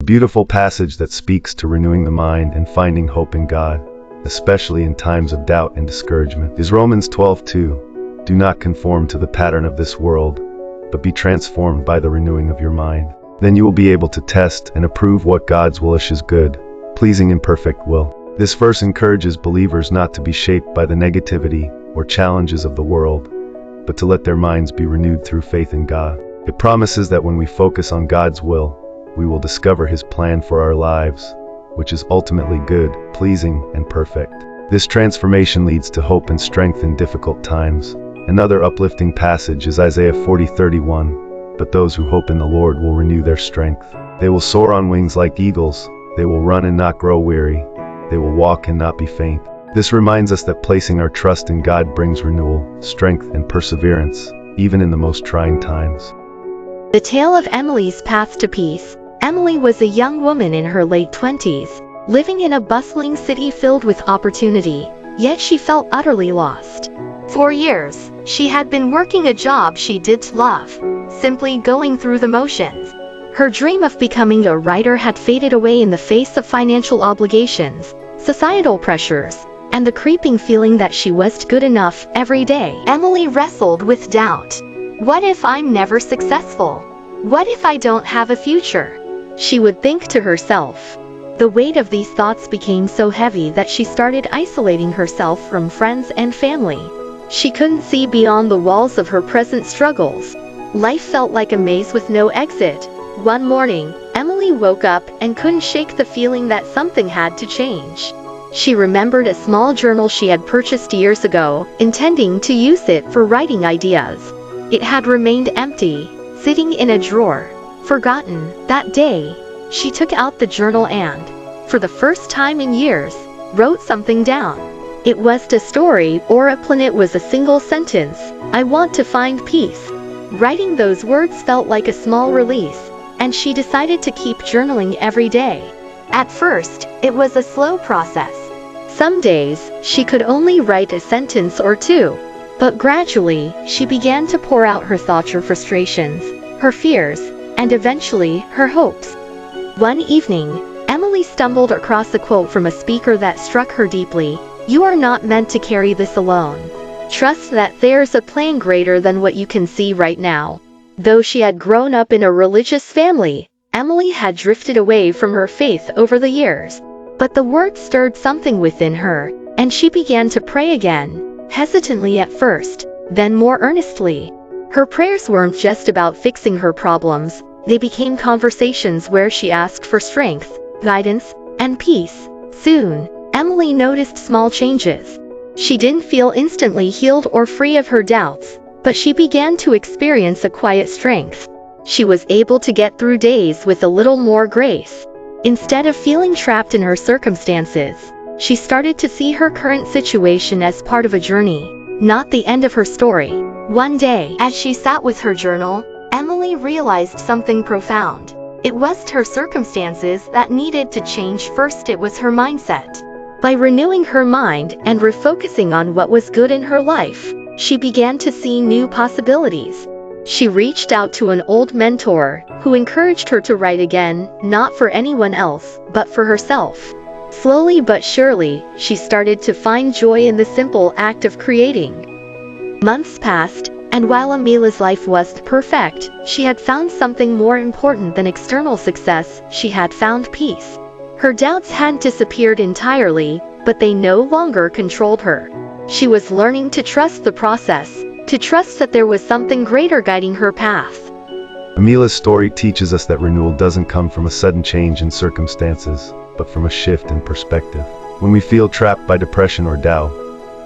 Beautiful passage that speaks to renewing the mind and finding hope in God, especially in times of doubt and discouragement, is Romans 12:2. Do not conform to the pattern of this world, but be transformed by the renewing of your mind. Then you will be able to test and approve what God's will is, good, pleasing and perfect will. This verse encourages believers not to be shaped by the negativity or challenges of the world, but to let their minds be renewed through faith in God. It promises that when we focus on God's will, we will discover His plan for our lives, which is ultimately good, pleasing, and perfect. This transformation leads to hope and strength in difficult times. Another uplifting passage is Isaiah 40:31. But those who hope in the Lord will renew their strength. They will soar on wings like eagles. They will run and not grow weary. They will walk and not be faint. This reminds us that placing our trust in God brings renewal, strength, and perseverance, even in the most trying times. The tale of Emily's path to peace. Emily was a young woman in her late 20s, living in a bustling city filled with opportunity, yet she felt utterly lost. For years, she had been working a job she didn't love, simply going through the motions. Her dream of becoming a writer had faded away in the face of financial obligations, societal pressures, and the creeping feeling that she wasn't good enough every day. Emily wrestled with doubt. What if I'm never successful? What if I don't have a future? She would think to herself. The weight of these thoughts became so heavy that she started isolating herself from friends and family. She couldn't see beyond the walls of her present struggles. Life felt like a maze with no exit. One morning, Emily woke up and couldn't shake the feeling that something had to change. She remembered a small journal she had purchased years ago, intending to use it for writing ideas. It had remained empty, sitting in a drawer, forgotten. That day, she took out the journal and, for the first time in years, wrote something down. It wasn't a story or a plan, it was a single sentence. I want to find peace. Writing those words felt like a small release, and she decided to keep journaling every day. At first, it was a slow process. Some days, she could only write a sentence or two, but gradually, she began to pour out her thoughts, her frustrations, her fears, and eventually, her hopes. One evening, Emily stumbled across a quote from a speaker that struck her deeply. You are not meant to carry this alone. Trust that there's a plan greater than what you can see right now. Though she had grown up in a religious family, Emily had drifted away from her faith over the years. But the word stirred something within her, and she began to pray again, hesitantly at first, then more earnestly. Her prayers weren't just about fixing her problems, they became conversations where she asked for strength, guidance, and peace. Soon, Emily noticed small changes. She didn't feel instantly healed or free of her doubts, but she began to experience a quiet strength. She was able to get through days with a little more grace. Instead of feeling trapped in her circumstances, she started to see her current situation as part of a journey, not the end of her story. One day, as she sat with her journal, Emily realized something profound. It wasn't her circumstances that needed to change first, it was her mindset. By renewing her mind and refocusing on what was good in her life, she began to see new possibilities. She reached out to an old mentor, who encouraged her to write again, not for anyone else, but for herself. Slowly but surely, she started to find joy in the simple act of creating. Months passed, and while Amelia's life wasn't perfect, she had found something more important than external success. She had found peace. Her doubts hadn't disappeared entirely, but they no longer controlled her. She was learning to trust the process, to trust that there was something greater guiding her path. Amelia's story teaches us that renewal doesn't come from a sudden change in circumstances, but from a shift in perspective. When we feel trapped by depression or doubt,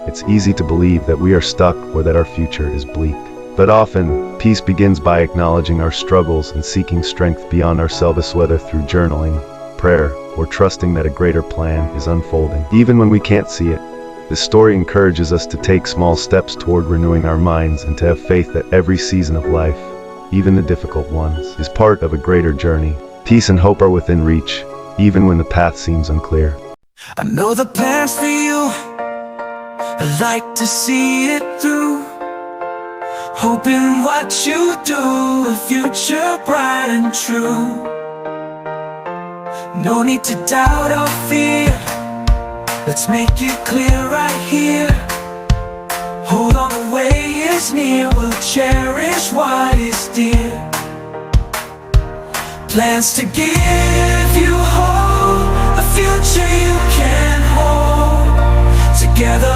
it's easy to believe that we are stuck or that our future is bleak. But often, peace begins by acknowledging our struggles and seeking strength beyond ourselves, whether through journaling, prayer, or trusting that a greater plan is unfolding. Even when we can't see it, this story encourages us to take small steps toward renewing our minds and to have faith that every season of life, even the difficult ones, is part of a greater journey. Peace and hope are within reach, even when the path seems unclear. I know the plans for you, I like to see it through. Hoping what you do, a future bright and true. No need to doubt or fear. Let's make it clear right here. Hold on, the way is near. We'll cherish what is dear. Plans to give you hope, a future you can hold. Together